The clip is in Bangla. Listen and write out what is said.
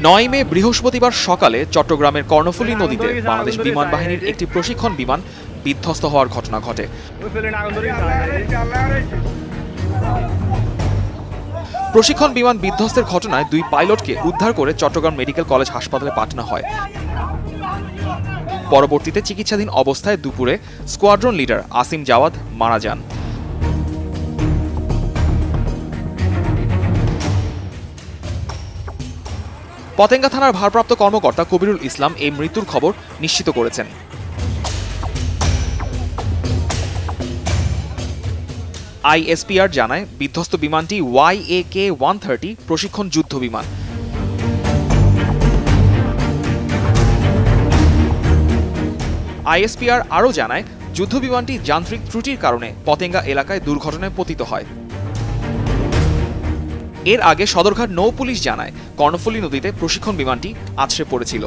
9 মে বৃহস্পতিবার সকালে চট্টগ্রামের কর্ণফুলী নদীতে বাংলাদেশ বিমান বাহিনীর একটি প্রশিক্ষণ বিমান বিধ্বস্ত হওয়ার ঘটনা ঘটে। প্রশিক্ষণ বিমান বিধ্বস্তের ঘটনায় 2 পাইলটকে উদ্ধার করে চট্টগ্রাম মেডিকেল কলেজ হাসপাতালে পাঠানো হয়। পরবর্তীতে চিকিৎসাধীন অবস্থায় দুপুরে স্কোয়াড্রন লিডার আসিম জাওয়াদ মারা যান। পতেঙ্গা থানার ভারপ্রাপ্ত কর্মকর্তা কবিরুল ইসলাম এই মৃত্যুর খবর নিশ্চিত করেছেন। আইএসপিআর জানায় বিধ্বস্ত বিমানটি YAK-130 প্রশিক্ষণ যুদ্ধ বিমান। আইএসপিআর আরও জানায় যুদ্ধ বিমানটি যান্ত্রিক ত্রুটির কারণে পতেঙ্গা এলাকায় দুর্ঘটনায় পতিত হয়। এর আগে সদরঘাট নৌ পুলিশ জানায় কর্ণফুলী নদীতে প্রশিক্ষণ বিমানটি আছড়ে পড়েছিল।